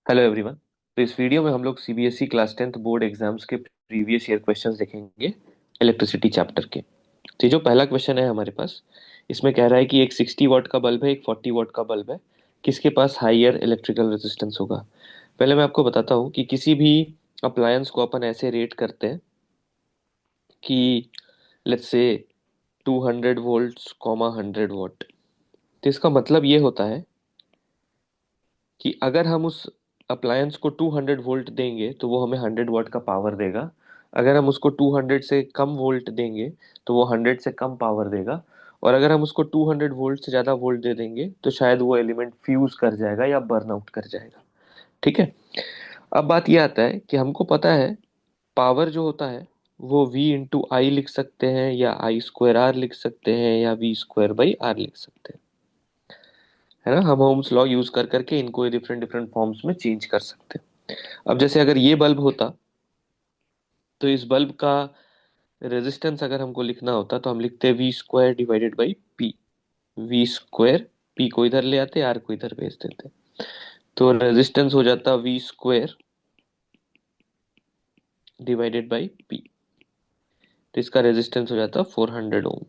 Hello everyone. तो इस video में हम लोग CBSE class 10th board exams के प्रीवियस ईयर क्वेश्चंस देखेंगे इलेक्ट्रिसिटी चैप्टर के। तो ये जो पहला क्वेश्चन है हमारे पास, इसमें कह रहा है कि एक 60 वॉट का बल्ब है, एक 40 वॉट का बल्ब है, किसके पास हाईयर इलेक्ट्रिकल रेजिस्टेंस होगा। पहले मैं आपको बताता हूँ कि किसी भी अप्लायंस को अपन ऐसे रेट करते हैं कि let's say 200 volts comma 100 what. तो इसका मतलब ये होता है कि अगर हम उस अप्लायंस को 200 वोल्ट देंगे तो वो हमें 100 वॉट का पावर देगा। अगर हम उसको 200 से कम वोल्ट देंगे तो वो 100 से कम पावर देगा। और अगर हम उसको 200 वोल्ट से ज़्यादा वोल्ट दे देंगे तो शायद वो एलिमेंट फ्यूज कर जाएगा या बर्न आउट कर जाएगा। ठीक है। अब बात ये आता है कि हमको पता है पावर जो होता है वो V इंटू आई लिख सकते हैं, या आई स्क्वायर आर लिख सकते हैं, या V स्क्वायर बाई आर लिख सकते हैं। है ना, हम ओम्स लॉ यूज कर करके इनको डिफरेंट डिफरेंट फॉर्म्स में चेंज कर सकते हैं। अब जैसे अगर ये बल्ब होता तो इस बल्ब का रेजिस्टेंस अगर हमको लिखना होता तो हम लिखते V square divided by P. V square, P को इधर ले आते, आर को इधर भेज देते, तो रेजिस्टेंस हो जाता V square divided by P. तो इसका रेजिस्टेंस हो जाता 400 ओम।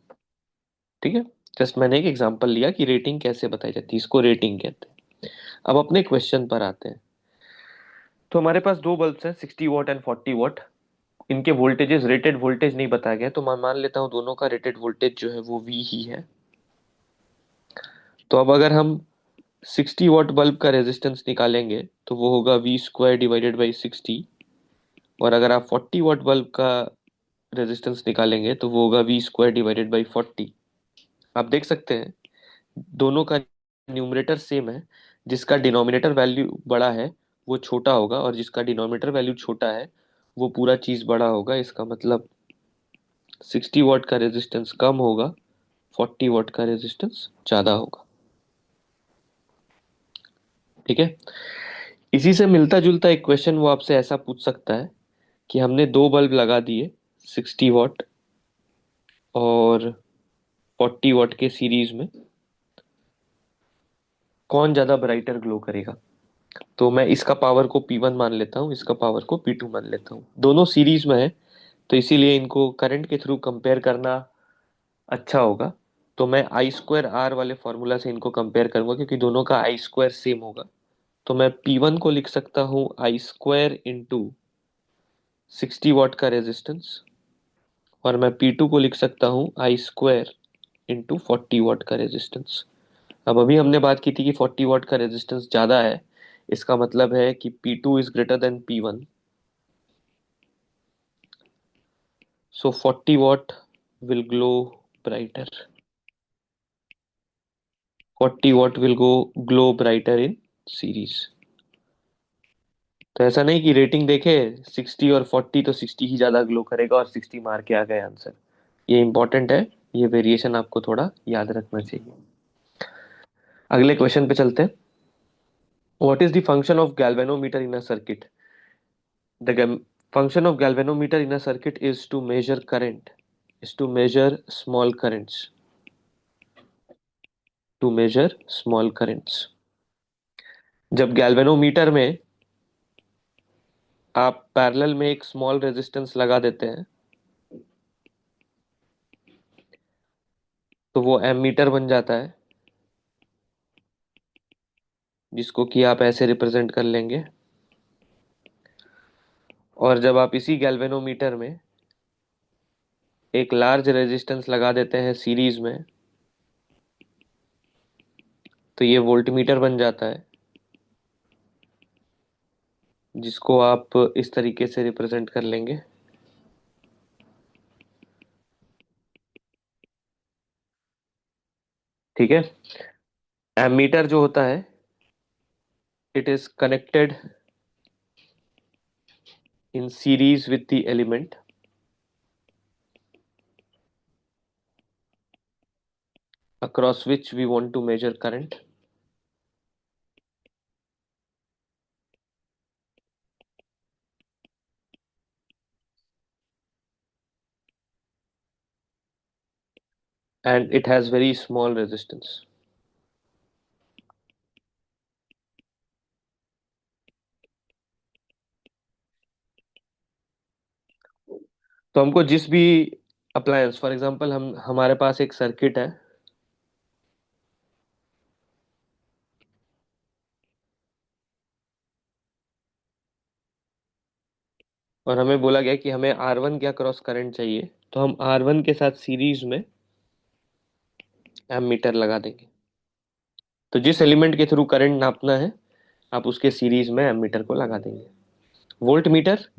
ठीक है। जस्ट मैंने एक एग्जांपल लिया कि रेटिंग कैसे बताई जाती है, इसको रेटिंग कहते हैं। अब अपने क्वेश्चन पर आते हैं। तो हमारे पास दो बल्ब्स हैं, 60 वॉट एंड 40 वॉट। इनके वोल्टेजेस, रेटेड वोल्टेज नहीं बताया गया, तो मैं मान लेता हूँ दोनों का रेटेड वोल्टेज जो है वो वी ही है। तो अब अगर हम 60 वॉट बल्ब का रेजिस्टेंस निकालेंगे तो वो होगा वी स्क्वायर डिवाइडेड बाई 60। और अगर आप 40 वॉट बल्ब का रेजिस्टेंस निकालेंगे तो वो होगा वी स्क्वायर डिवाइडेड बाई 40। आप देख सकते हैं दोनों का न्यूमरेटर सेम है। जिसका डिनोमिनेटर वैल्यू बड़ा है वो छोटा होगा, और जिसका डिनोमिनेटर वैल्यू छोटा है वो पूरा चीज बड़ा होगा। इसका मतलब 60 वॉट का रेजिस्टेंस कम होगा, 40 वॉट का रेजिस्टेंस ज्यादा होगा। ठीक है। इसी से मिलता जुलता एक क्वेश्चन वो आपसे ऐसा पूछ सकता है कि हमने दो बल्ब लगा दिए, 60 वॉट और 40 वॉट के सीरीज में, कौन ज्यादा ब्राइटर ग्लो करेगा। तो मैं इसका पावर को P1 मान लेता हूँ, इसका पावर को P2 मान लेता हूँ, दोनों सीरीज में है। तो इसीलिए इनको करंट के थ्रू कंपेयर करना अच्छा होगा। तो मैं आई स्क्वायर आर वाले फॉर्मूला से इनको कंपेयर करूंगा, क्योंकि दोनों का आई स्क्वायर सेम होगा। तो मैं P1 को लिख सकता हूँ आई स्क्वायर इंटू 60 वॉट का रेजिस्टेंस, और मैं P2 को लिख सकता हूँ आई स्क्वायर इंटू 40 वॉट का रेजिस्टेंस। अब अभी हमने बात की थी कि 40 वॉट का रेजिस्टेंस ज्यादा है, इसका मतलब है कि P2 is greater than P1। So 40 what will glow brighter, 40 what will go glow brighter in series. तो ऐसा नहीं कि रेटिंग देखे 60 और 40 तो 60 ही ज्यादा ग्लो करेगा और 60 मार के आ गए आंसर। ये इंपॉर्टेंट है, ये वेरिएशन आपको थोड़ा याद रखना चाहिए। अगले क्वेश्चन पे चलते हैं। What is the function of galvanometer in a circuit. The function of galvanometer in a circuit is to measure current, is to measure small currents, to measure small currents। जब गैल्वेनोमीटर में आप parallel में एक small resistance लगा देते हैं तो वो एमीटर बन जाता है, जिसको कि आप ऐसे रिप्रेजेंट कर लेंगे। और जब आप इसी गैल्वेनोमीटर में एक लार्ज रेजिस्टेंस लगा देते हैं सीरीज में तो ये वोल्टमीटर बन जाता है, जिसको आप इस तरीके से रिप्रेजेंट कर लेंगे। ठीक है। एमीटर जो होता है, it is connected in series with the element across which we want to measure current, and it has very small resistance. तो हमको जिस भी अप्लायंस, फॉर एग्जांपल हम हमारे पास एक सर्किट है और हमें बोला गया कि हमें R1 क्या क्रॉस करंट चाहिए, तो हम R1 के साथ सीरीज में एमीटर लगा देंगे। तो जिस एलिमेंट के थ्रू करंट नापना है आप उसके सीरीज में एमीटर को लगा देंगे। Volt meter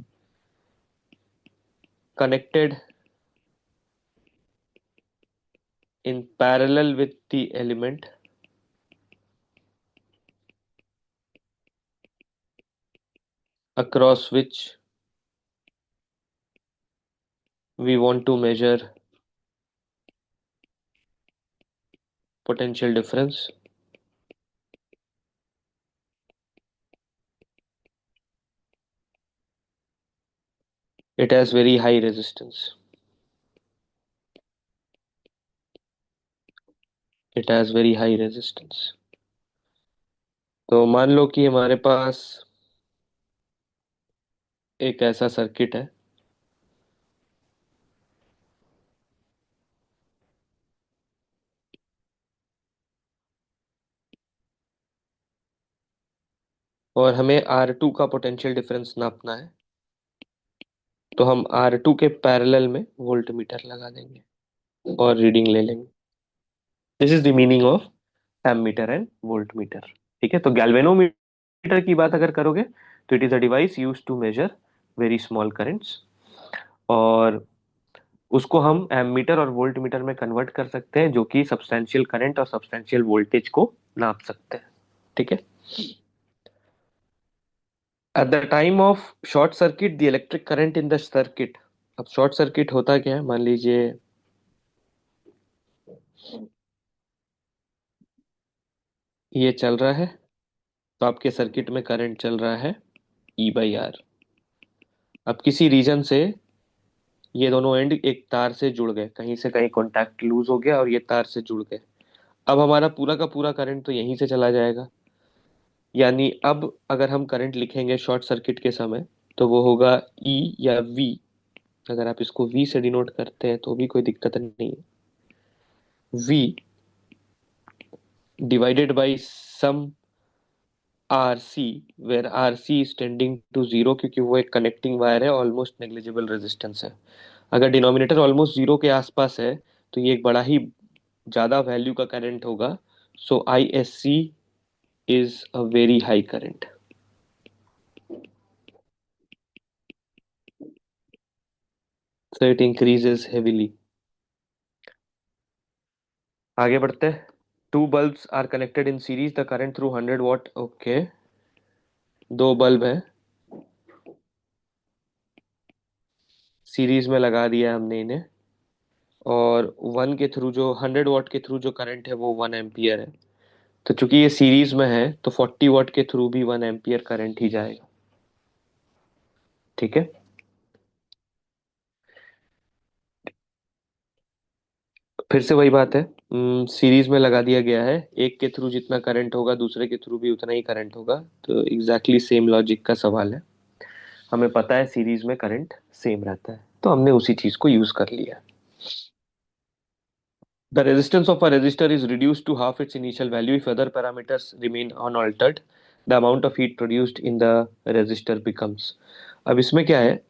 connected in parallel with the element across which we want to measure potential difference. It has very high resistance. It has very high resistance. तो मान लो कि हमारे पास एक ऐसा सर्किट है और हमें R2 का पोटेंशियल डिफरेंस नापना है, तो हम R2 के पैरेलल में वोल्ट मीटर लगा देंगे और रीडिंग ले लेंगे। This is the meaning of ammeter and volt meter. ठीक है, तो गैल्वेनोमीटर की बात अगर करोगे तो it is a device use to measure very small currents, और उसको हम एमीटर और वोल्ट मीटर में कन्वर्ट कर सकते हैं, जो कि सब्सटेंशियल करंट और सब्सटेंशियल वोल्टेज को नाप सकते हैं। ठीक है। At the time of short circuit the electric current in the circuit. अब शॉर्ट सर्किट होता क्या है, मान लीजिए ये चल रहा है, तो आपके सर्किट में करंट चल रहा है E/R। अब किसी रीजन से ये दोनों एंड एक तार से जुड़ गए, कहीं से कहीं कॉन्टैक्ट लूज हो गया और ये तार से जुड़ गए। अब हमारा पूरा का पूरा करंट तो यहीं से चला जाएगा। यानी अब अगर हम करंट लिखेंगे शॉर्ट सर्किट के समय तो वो होगा E या V। अगर आप इसको V से डिनोट करते हैं तो भी कोई दिक्कत नहीं है। V divided by sum RC, where RC is tending to zero, क्योंकि वो एक कनेक्टिंग वायर है, ऑलमोस्ट नेग्लिजिबल रेजिस्टेंस है। अगर डिनोमिनेटर ऑलमोस्ट जीरो के आसपास है तो ये एक बड़ा ही ज्यादा वैल्यू का करंट होगा। So ISC is a very high current. So it increases heavily. आगे बढ़ते हैं। Two bulbs are connected in series, the current through 100 watt. Okay, दो बल्ब है, सीरीज में लगा दिया हमने इन्हें, और वन के थ्रू जो 100 वॉट के थ्रू जो करंट है वो 1 एम्पियर है। तो चूंकि ये सीरीज में है तो 40 वॉट के थ्रू भी 1 एम्पियर करंट ही जाएगा। ठीक है। फिर से वही बात है, सीरीज में लगा दिया गया है, एक के थ्रू जितना करंट होगा दूसरे के थ्रू भी उतना ही करंट होगा। तो एग्जैक्टली सेम लॉजिक का सवाल है। हमें पता है सीरीज में करंट सेम रहता है, तो हमने उसी चीज को यूज कर लिया। The resistance of a resistor is reduced to half its initial value if other parameters remain unaltered. The amount of heat produced in the resistor becomes। अब इसमें क्या है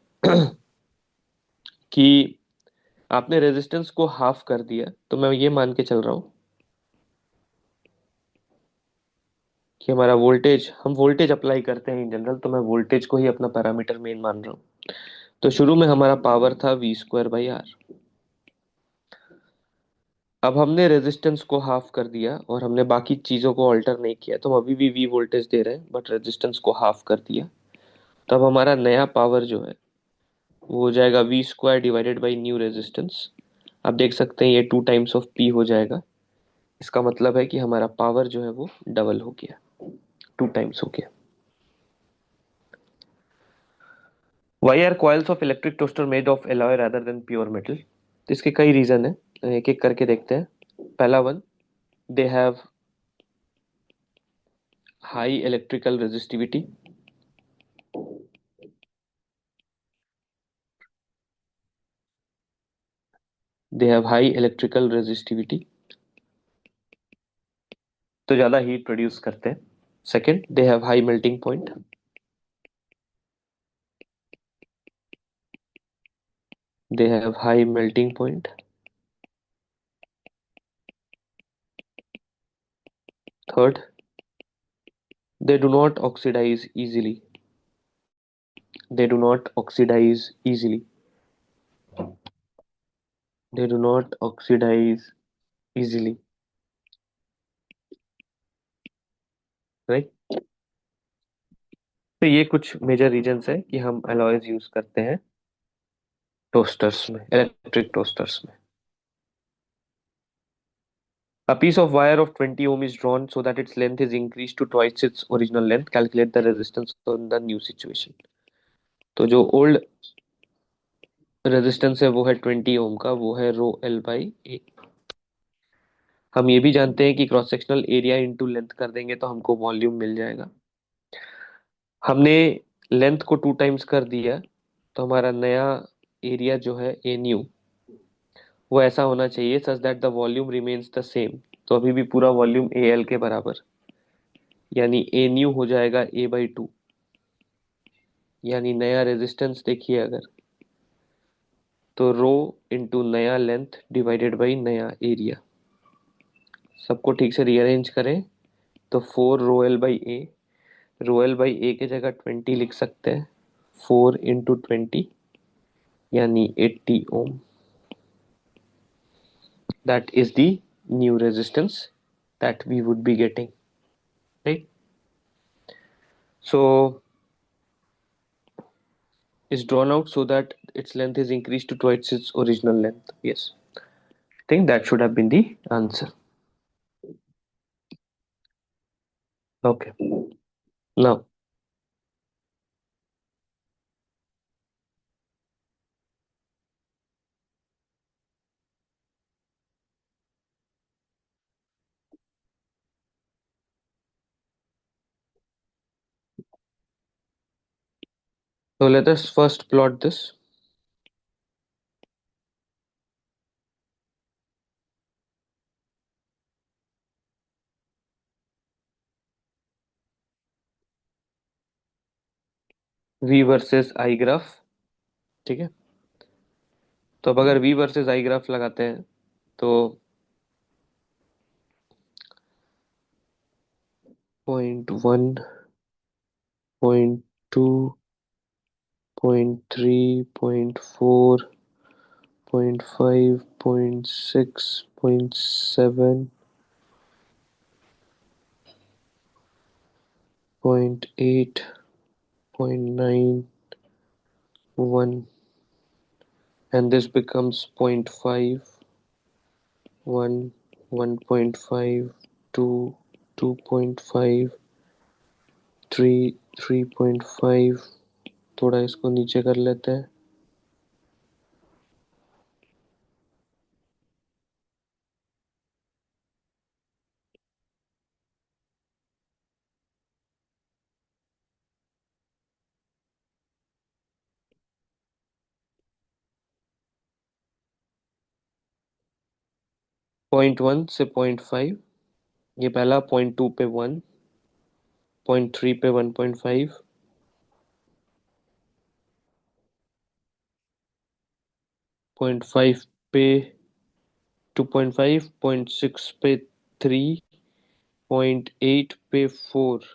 कि आपने रेजिस्टेंस को हाफ कर दिया, तो मैं ये मान के चल रहा हूँ कि हमारा वोल्टेज, हम वोल्टेज अप्लाई करते हैं इन जनरल, तो मैं वोल्टेज को ही अपना पैरामीटर मेन मान रहा हूँ। तो शुरू में हमारा पावर था V²/R। अब हमने रेजिस्टेंस को हाफ कर दिया और हमने बाकी चीज़ों को ऑल्टर नहीं किया, तो हम अभी भी V वोल्टेज दे रहे हैं बट रेजिस्टेंस को हाफ कर दिया। तब हमारा नया पावर जो है वो हो जाएगा V² divided by new resistance. आप देख सकते हैं ये 2 टाइम्स ऑफ P हो जाएगा। इसका मतलब है कि हमारा पावर जो है वो डबल हो गया, 2 टाइम्स हो गया। Why are coils of electric toaster made of alloy rather than pure metal. तो इसके कई रीजन है, एक एक करके देखते हैं। पहला one, they have high electrical resistivity. They have high electrical resistivity, तो ज्यादा हीट प्रोड्यूस करते हैं। Second, they have high melting point. They have high melting point. Third, they do not oxidize easily. They do not oxidize easily. They do not oxidize easily. Right. तो ये कुछ major reasons है कि हम alloys use करते हैं toasters में, electric toasters में। A piece of wire of 20 ohm is drawn so that its length is increased to twice its original length. Calculate the resistance on the new situation. तो जो old resistance है वो है 20 ओम का, वो है रो एल बाई ए। हम ये भी जानते हैं कि cross sectional area into length कर देंगे तो हमको वॉल्यूम मिल जाएगा। हमने लेंथ को 2 टाइम्स कर दिया, तो हमारा नया एरिया जो है ए न्यू, वो ऐसा होना चाहिए such that the volume remains the same. तो अभी भी पूरा वॉल्यूम ए एल के बराबर, यानी ए न्यू हो जाएगा A/2। यानी नया रेजिस्टेंस देखिए अगर, तो रो इंटू नया लेंथ डिवाइडेड बाई नया एरिया। सबको ठीक से रीअरेंज करें तो 4 ρl/a, ρl/a की जगह 20 लिख सकते हैं। 4 × 20 यानी 80 ओम। That is the new resistance that we would be getting, right? So it's drawn out so that its length is increased to twice its original length. Yes, I think that should have been the answer. Okay, now so let us first plot this. V versus I graph, ठीक है। तो अब अगर V versus I graph लगाते हैं तो 0.1, 0.2, 0.3, 0.4, 0.5, 0.6, 0.7, 0.8, 0.9, 1, and this becomes 0.5, 1, 1.5, 2, 2.5, 3, 3.5। थोड़ा इसको नीचे कर लेते हैं। पॉइंट 1 से 0.5, ये पहला। 0.2 पे 1, 0.3 पे 1.5, 0.5 पे 2.5, 0.6 पे 3, 0.8 पे 4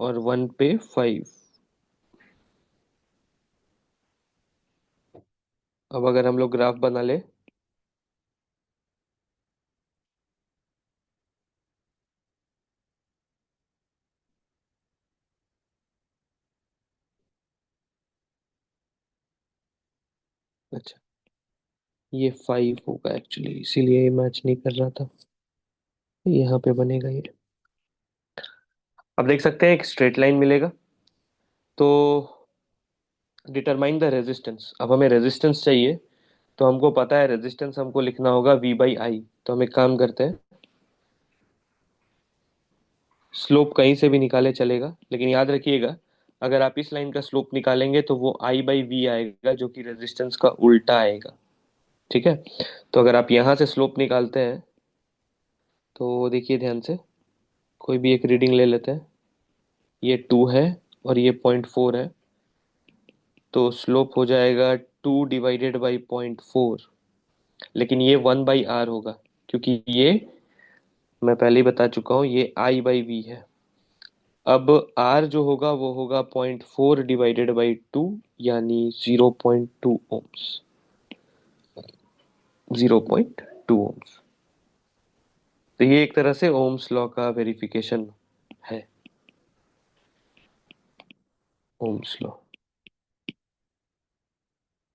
और 1 पे 5। अब अगर हम लोग ग्राफ बना ले, अच्छा ये 5 होगा एक्चुअली, इसीलिए ये मैच नहीं कर रहा था। यहाँ पे बनेगा ये। अब देख सकते हैं एक स्ट्रेट लाइन मिलेगा, तो डिटरमाइन द रेजिस्टेंस। अब हमें रेजिस्टेंस चाहिए, तो हमको पता है रेजिस्टेंस हमको लिखना होगा V/I। तो हम एक काम करते हैं, स्लोप कहीं से भी निकाले चलेगा, लेकिन याद रखिएगा अगर आप इस लाइन का स्लोप निकालेंगे तो वो I/V आएगा, जो कि रेजिस्टेंस का उल्टा आएगा। ठीक है। तो अगर आप यहाँ से स्लोप निकालते हैं तो देखिए ध्यान से, कोई भी एक रीडिंग ले लेते हैं। ये 2 है और ये 0.4 है, तो स्लोप हो जाएगा 2//0.4। लेकिन ये 1/r होगा, क्योंकि ये मैं पहले ही बता चुका हूँ, ये I/v है। अब r जो होगा वो होगा 0.4/2, यानी 0.2 ओम्स। 0.2 ओम्स। तो ये एक तरह से ओम्स लॉ का वेरिफिकेशन है। Ohm's law.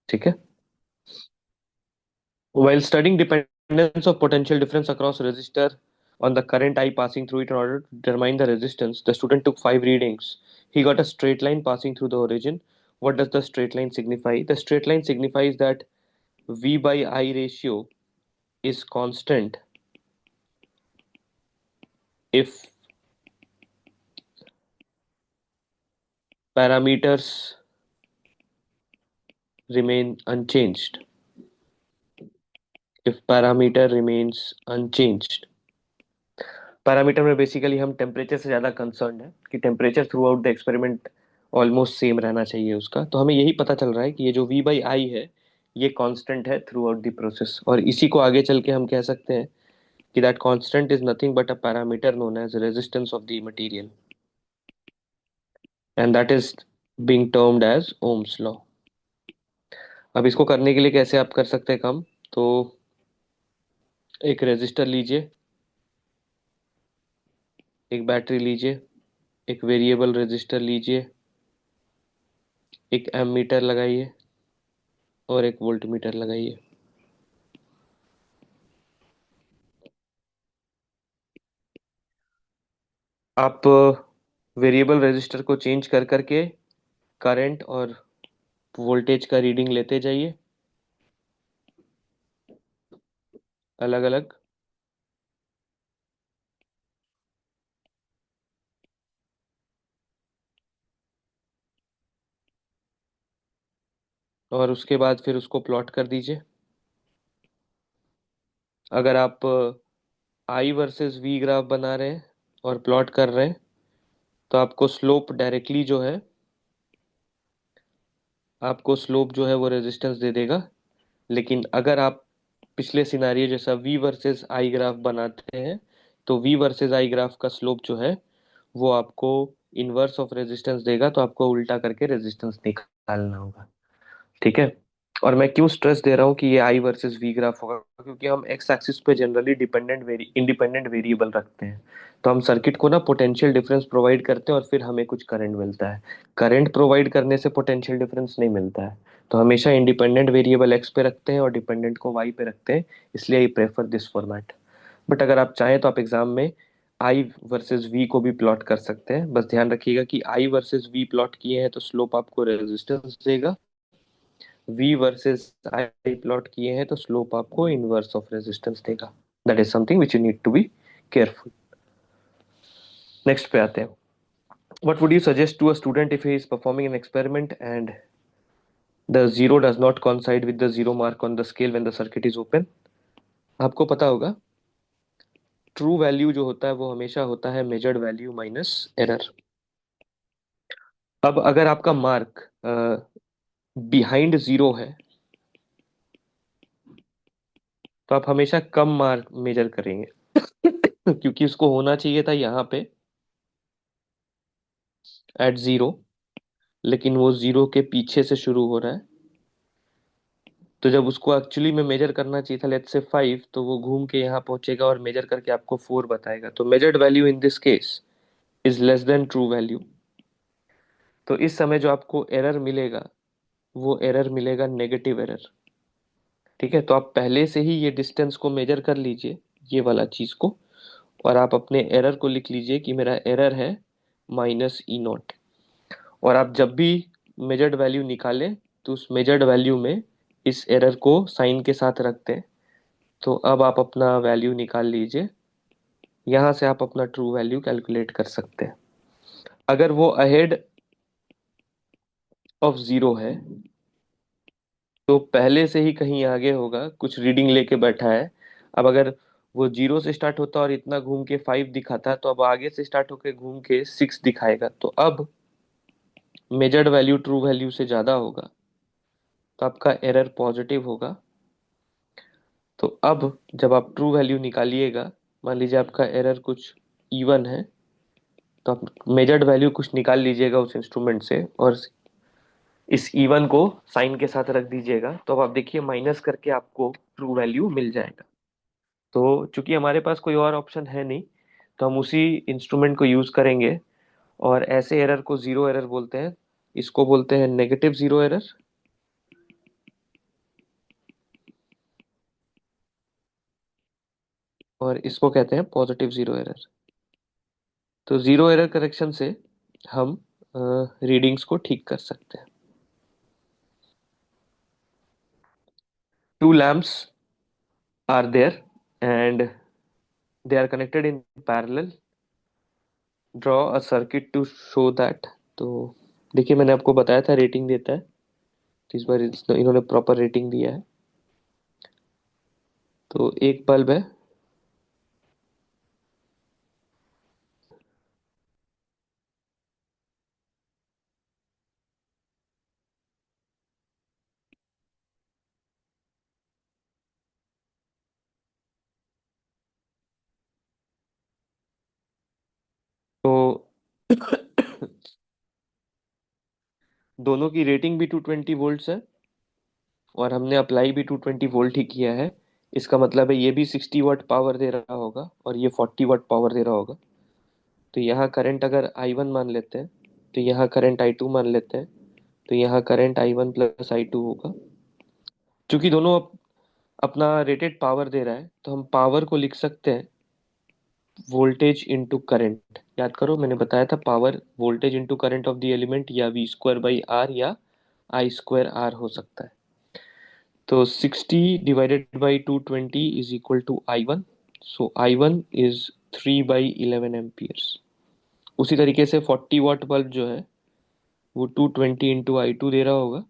ठीक है। While studying dependence of potential difference across resistor on the current I passing through it in order to determine the resistance, the student took 5 readings. He got a straight line passing through the origin. What does the straight line signify? The straight line signifies that V by I ratio is constant if parameters remain unchanged. If parameter remains unchanged. Parameter में basically हम temperature से ज़्यादा concern है कि temperature through out the experiment almost same रहना चाहिए उसका। तो हमें यही पता चल रहा है कि ये जो V/I है ये कांस्टेंट है थ्रू आउट द प्रोसेस, और इसी को आगे चल के हम कह सकते हैं कि that constant is nothing but a parameter known as resistance of the material, and that is being termed as Ohm's law. अब इसको करने के लिए कैसे आप कर सकते हैं काम? तो एक रेजिस्टर लीजिए, एक बैटरी लीजिए, एक वेरिएबल रेजिस्टर लीजिए, एक एमीटर लगाइए और एक वोल्ट मीटर लगाइए। आप वेरिएबल रेजिस्टर को चेंज कर करके करंट और वोल्टेज का रीडिंग लेते जाइए अलग अलग। और उसके बाद फिर उसको प्लॉट कर दीजिए। अगर आप आई वर्सेस वी ग्राफ बना रहे हैं और प्लॉट कर रहे हैं तो आपको स्लोप जो है वो रेजिस्टेंस दे देगा। लेकिन अगर आप पिछले सिनारियो जैसा वी वर्सेस आई ग्राफ बनाते हैं तो वी वर्सेस आई ग्राफ का स्लोप जो है वो आपको इनवर्स ऑफ रेजिस्टेंस देगा, तो आपको उल्टा करके रेजिस्टेंस निकालना होगा। ठीक है। और मैं क्यों स्ट्रेस दे रहा हूँ कि ये आई वर्सेस वी ग्राफ होगा, क्योंकि हम एक्स एक्सिस पे जनरली इंडिपेंडेंट वेरिएबल रखते हैं। तो हम सर्किट को ना पोटेंशियल डिफरेंस प्रोवाइड करते हैं और फिर हमें कुछ करंट मिलता है। करंट प्रोवाइड करने से पोटेंशियल डिफरेंस नहीं मिलता है। तो हमेशा इंडिपेंडेंट वेरिएबल एक्स पे रखते हैं और डिपेंडेंट को वाई पे रखते हैं। इसलिए I prefer this format. But अगर आप चाहें तो आप एग्जाम में आई वर्सेस वी को भी प्लॉट कर सकते हैं। बस ध्यान रखिएगा कि आई वर्सेस वी प्लॉट किए हैं तो स्लोप आपको रेजिस्टेंस देगा, V वर्सेस I प्लॉट किए हैं तो स्लोप आपको इनवर्स ऑफ रेजिस्टेंस देगा। That is something which you need to be careful. Next पे आते हैं। What would you suggest to a student if he is performing an experiment and the zero does not coincide with the zero mark on the scale when the circuit is open? आपको पता होगा true value जो होता है वो हमेशा होता है मेजर्ड वैल्यू माइनस एरर। अब अगर आपका मार्क बिहाइंड जीरो है तो आप हमेशा कम मार्क मेजर करेंगे क्योंकि उसको होना चाहिए था यहाँ पे एट जीरो, लेकिन वो जीरो के पीछे से शुरू हो रहा है। तो जब उसको एक्चुअली में मेजर करना चाहिए था लेट्स से 5, तो वो घूम के यहाँ पहुंचेगा और मेजर करके आपको 4 बताएगा। तो measured value in this case is less than true value. तो इस समय जो आपको एरर मिलेगा वो एरर मिलेगा नेगेटिव एरर। ठीक है। तो आप पहले से ही ये डिस्टेंस को मेजर कर लीजिए, ये वाला चीज को, और आप अपने एरर को लिख लीजिए कि मेरा एरर है -E0। और आप जब भी मेजर्ड वैल्यू निकालें तो उस मेजर्ड वैल्यू में इस एरर को साइन के साथ रखते हैं। तो अब आप अपना वैल्यू निकाल लीजिए, यहाँ से आप अपना ट्रू वैल्यू कैलकुलेट कर सकते हैं। अगर वो अहेड ऑफ जीरो है तो पहले से ही कहीं आगे होगा, कुछ रीडिंग लेके बैठा है। अब अगर वो 0 से स्टार्ट होता और इतना घूम के 5 दिखाता, तो अब आगे से स्टार्ट होके घूम के 6 दिखाएगा। तो अब मेजर्ड वैल्यू ट्रू वैल्यू से ज्यादा होगा, तो आपका एरर पॉजिटिव होगा। तो अब जब आप ट्रू वैल्यू निकालिएगा, मान लीजिए आपका एरर कुछ इवन है, तो आप मेजर्ड वैल्यू कुछ निकाल लीजिएगा उस इंस्ट्रूमेंट से, और इस इवन को साइन के साथ रख दीजिएगा। तो अब आप देखिए माइनस करके आपको ट्रू वैल्यू मिल जाएगा। तो चूंकि हमारे पास कोई और ऑप्शन है नहीं, तो हम उसी इंस्ट्रूमेंट को यूज करेंगे। और ऐसे एरर को जीरो एरर बोलते हैं। इसको बोलते हैं नेगेटिव जीरो एरर, और इसको कहते हैं पॉजिटिव जीरो एरर। तो जीरो एरर करेक्शन से हम रीडिंग्स को ठीक कर सकते हैं। Two lamps are there and they are connected in parallel. Draw a circuit to show that. तो देखिए, मैंने आपको बताया था रेटिंग देता है, तो इस बार इन्होंने प्रॉपर रेटिंग दिया है। तो एक बल्ब है, तो दोनों की रेटिंग भी 220 वोल्ट्स है, और हमने अप्लाई भी 220 वोल्ट ही किया है। इसका मतलब है ये भी 60 वाट पावर दे रहा होगा और ये 40 वाट पावर दे रहा होगा। तो यहाँ करंट अगर I1 मान लेते हैं, तो यहाँ करंट I2 मान लेते हैं, तो यहाँ करंट I1 प्लस I2 होगा। क्योंकि दोनों अपना रेटेड पावर दे रहा है, तो हम पावर को लिख सकते हैं वोल्टेज इंटू करंट। याद करो, मैंने बताया था power voltage into current of the element, या V² बाई R, या I²R हो सकता है। तो 60 divided by 220 is equal to I1। So I1 is 3/11 amperes. उसी तरीके से 40 वाट बल्ब जो है, वो 220 इंटू I2 दे रहा होगा।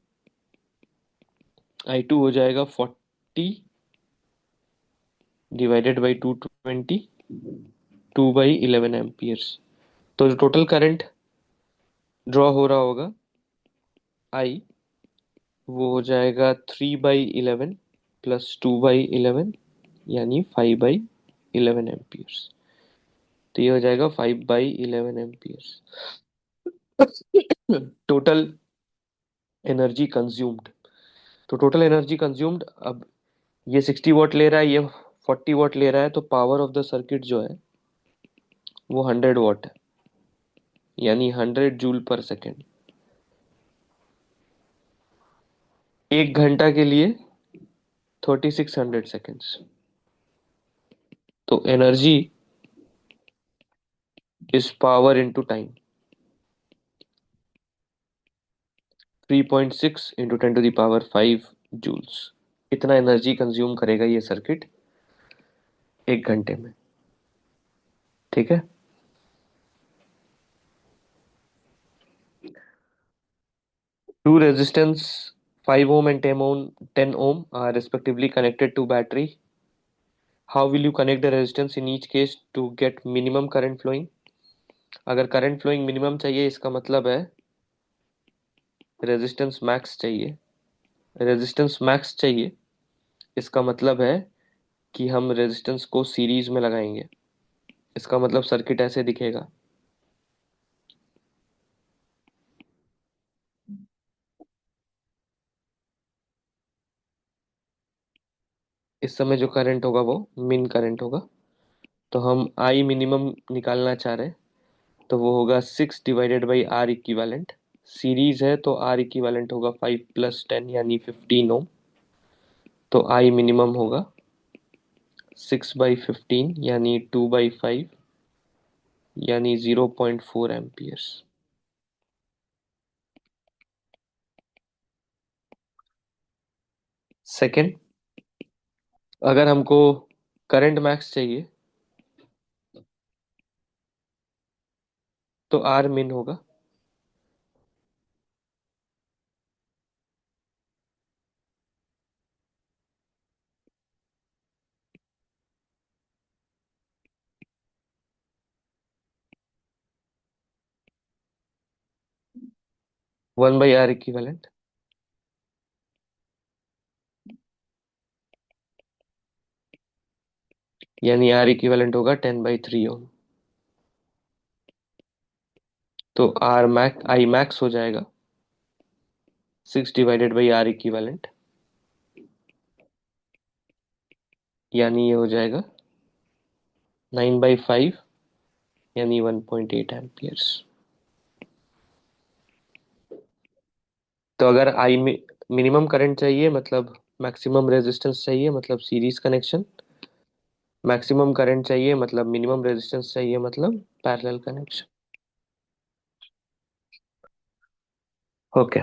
I2 हो जाएगा 40 डिवाइडेड बाई 220, 2/11 एम्पियर्स। तो जो टोटल करंट ड्रॉ हो रहा होगा I, वो हो जाएगा 3/11 प्लस 2/11, यानी 5/11 एम्पियर्स। तो ये हो जाएगा 5/11 एम्पियर्स। Total energy consumed. तो टोटल एनर्जी कंज्यूम्ड, अब ये 60 वाट ले रहा है, ये 40 वाट ले रहा है, तो पावर ऑफ द सर्किट जो है वो 100 वाट है, यानी 100 जूल पर सेकेंड। 1 घंटा के लिए 3600 सेकेंड्स। तो energy is power into time. 3.6 × 10⁵ joules. इतना एनर्जी कंज्यूम करेगा ये सर्किट 1 घंटे में। ठीक है। Two resistance 5 ohm and 10 ohm are respectively connected to battery. How will you connect the resistance in each case to get minimum current flowing? अगर current flowing minimum चाहिए, इसका मतलब है रेजिस्टेंस मैक्स चाहिए। रेजिस्टेंस मैक्स चाहिए, इसका मतलब है कि हम रेजिस्टेंस को सीरीज में लगाएंगे। इसका मतलब सर्किट ऐसे दिखेगा। इस समय जो करंट होगा वो मिन करंट होगा। तो हम आई मिनिमम निकालना चाह रहे हैं, तो वो होगा 6 divided by R equivalent. Series है तो R इक्विवेलेंट होगा 5 + 10, यानी 15 ओम। तो I मिनिमम होगा 6/15, यानी 2/5, यानी 0.4 एम्पियर्स। सेकेंड, अगर हमको करंट मैक्स चाहिए, तो R मिन होगा। वन बाई आर इक्विवेलेंट, यानी आर इक्विवेलेंट होगा 10/3 ओम। तो आर मैक्स आई मैक्स हो जाएगा 6 डिवाइडेड बाई आर इक्विवेलेंट, यानी ये हो जाएगा 9/5, यानी 1.8 एम्पियर्स। तो अगर आई में मिनिमम करंट चाहिए मतलब मैक्सिमम रेजिस्टेंस चाहिए मतलब सीरीज कनेक्शन, मैक्सिमम करंट चाहिए मतलब मिनिमम रेजिस्टेंस चाहिए मतलब पैरेलल कनेक्शन। ओके।